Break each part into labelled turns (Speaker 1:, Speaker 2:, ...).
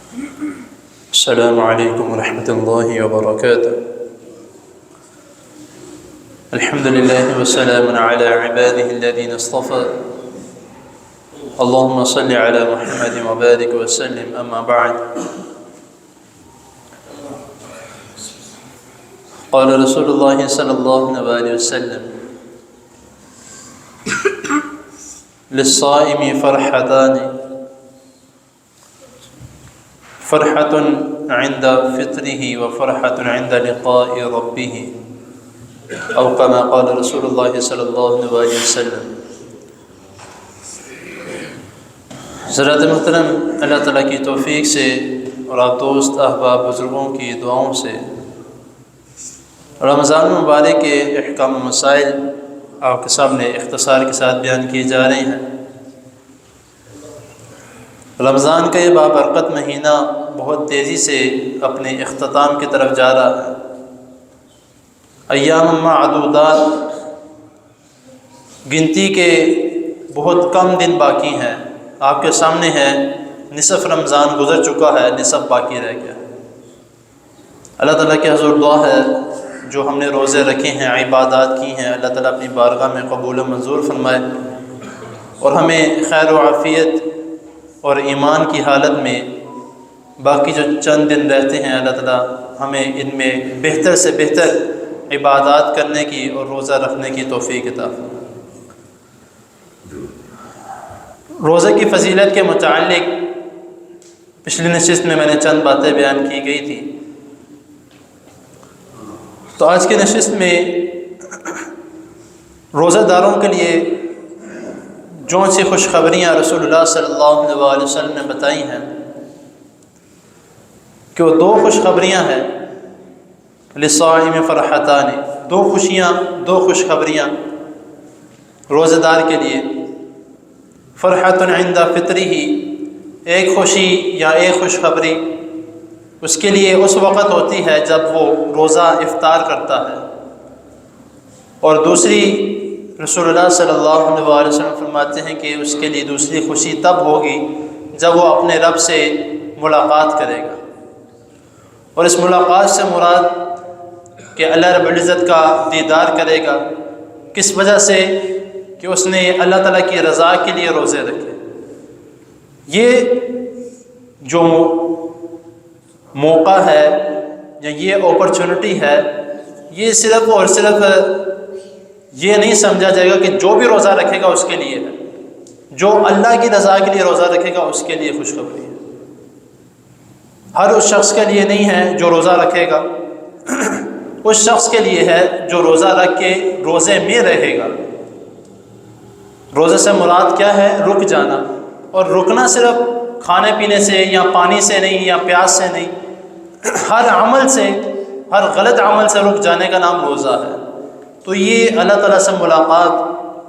Speaker 1: السلام علیکم ورحمۃ اللہ وبرکاتہ۔ الحمد للہ والسلام علی عباده الذین اصطفى، اللهم صل علی محمد وبارک وسلم، اما بعد۔ قال رسول اللہ صلی اللہ علیہ وسلم: للصائم فرحتان، فرحة عند فطره وفرحة عند لقاء ربه، او كما قال رسول اللہ صلی اللہ علیہ وسلم۔ حضرات محترم، اللہ تعالیٰ کی توفیق سے اور آپ دوست احباب بزرگوں کی دعاؤں سے رمضان مبارک کے احکام و مسائل آپ کے سامنے اختصار کے ساتھ بیان کیے جا رہے ہیں۔ رمضان کا یہ بابرکت مہینہ بہت تیزی سے اپنے اختتام کی طرف جا رہا ہے۔ ایام معدودات، گنتی کے بہت کم دن باقی ہیں۔ آپ کے سامنے ہے نصف رمضان گزر چکا ہے، نصف باقی رہ گیا۔ اللہ تعالیٰ کے حضور دعا ہے جو ہم نے روزے رکھے ہیں، عبادات کی ہیں، اللہ تعالیٰ اپنی بارگاہ میں قبول و منظور فرمائے اور ہمیں خیر و عافیت اور ایمان کی حالت میں باقی جو چند دن رہتے ہیں، اللہ تعالیٰ ہمیں ان میں بہتر سے بہتر عبادات کرنے کی اور روزہ رکھنے کی توفیق عطا فرمائے۔ روزے کی فضیلت کے متعلق پچھلی نشست میں نے چند باتیں بیان کی گئی تھی، تو آج کی نشست میں روزہ داروں کے لیے جو سی خوشخبریاں رسول اللہ صلی اللہ علیہ وسلم نے بتائی ہیں کہ وہ دو خوشخبریاں ہیں۔ للصائم فرحتان، دو خوشیاں، دو خوشخبریاں روزہ دار کے لیے۔ فرحۃ عند فطرہ، ایک خوشی یا ایک خوشخبری اس کے لیے اس وقت ہوتی ہے جب وہ روزہ افطار کرتا ہے، اور دوسری رسول اللہ صلی اللہ علیہ وسلم فرماتے ہیں کہ اس کے لیے دوسری خوشی تب ہوگی جب وہ اپنے رب سے ملاقات کرے گا۔ اور اس ملاقات سے مراد کہ اللہ رب العزت کا دیدار کرے گا، کس وجہ سے؟ کہ اس نے اللہ تعالیٰ کی رضا کے لیے روزے رکھے۔ یہ جو موقع ہے یا یہ اپرچونٹی ہے، یہ صرف اور صرف یہ نہیں سمجھا جائے گا کہ جو بھی روزہ رکھے گا اس کے لیے ہے، جو اللہ کی رضا کے لیے روزہ رکھے گا اس کے لیے خوشخبری ہے۔ ہر اس شخص کے لیے نہیں ہے جو روزہ رکھے گا، اس شخص کے لیے ہے جو روزہ رکھ کے روزے میں رہے گا۔ روزے سے مراد کیا ہے؟ رک جانا، اور رکنا صرف کھانے پینے سے یا پانی سے نہیں یا پیاس سے نہیں، ہر عمل سے، ہر غلط عمل سے رک جانے کا نام روزہ ہے۔ تو یہ اللہ تعالیٰ سے ملاقات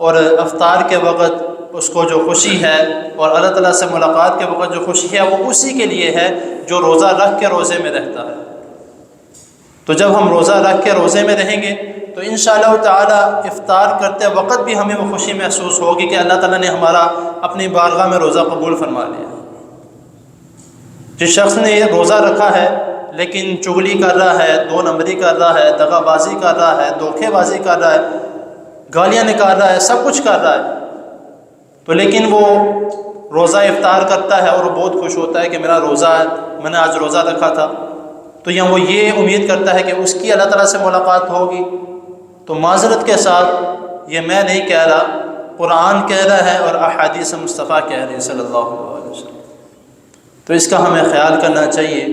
Speaker 1: اور افطار کے وقت اس کو جو خوشی ہے، اور اللہ تعالیٰ سے ملاقات کے وقت جو خوشی ہے وہ اسی کے لیے ہے جو روزہ رکھ کے روزے میں رہتا ہے۔ تو جب ہم روزہ رکھ کے روزے میں رہیں گے تو انشاءاللہ تعالیٰ افطار کرتے وقت بھی ہمیں وہ خوشی محسوس ہوگی کہ اللہ تعالیٰ نے ہمارا اپنی بارگاہ میں روزہ قبول فرما لیا۔ جس شخص نے روزہ رکھا ہے لیکن چغلی کر رہا ہے، دو نمبری کر رہا ہے، دغا بازی کر رہا ہے، دھوکے بازی کر رہا ہے، گالیاں نکال رہا ہے، سب کچھ کر رہا ہے، تو لیکن وہ روزہ افطار کرتا ہے اور وہ بہت خوش ہوتا ہے کہ میرا روزہ ہے، میں نے آج روزہ رکھا تھا، تو یا وہ یہ امید کرتا ہے کہ اس کی اللہ تعالیٰ سے ملاقات ہوگی، تو معذرت کے ساتھ یہ میں نہیں کہہ رہا، قرآن کہہ رہا ہے اور احادیث مصطفیٰ کہہ رہے ہیں صلی اللہ علیہ وسلم۔ تو اس کا ہمیں خیال کرنا چاہیے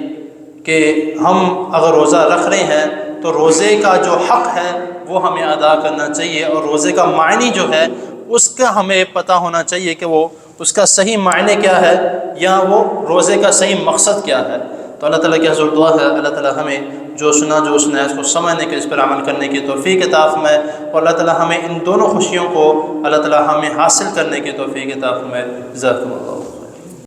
Speaker 1: کہ ہم اگر روزہ رکھ رہے ہیں تو روزے کا جو حق ہے وہ ہمیں ادا کرنا چاہیے، اور روزے کا معنی جو ہے اس کا ہمیں پتہ ہونا چاہیے کہ وہ اس کا صحیح معنی کیا ہے، یا وہ روزے کا صحیح مقصد کیا ہے۔ تو اللہ تعالیٰ کی حضور دعا ہے اللہ تعالیٰ ہمیں جو سنا جو اس نے اس کو سمجھنے کے، اس پر عمل کرنے کی توفیق عطا فرمائے، اور اللہ تعالیٰ ہمیں ان دونوں خوشیوں کو اللہ تعالیٰ ہمیں حاصل کرنے کی توفیق عطا فرمائے۔ جزاکم اللہ۔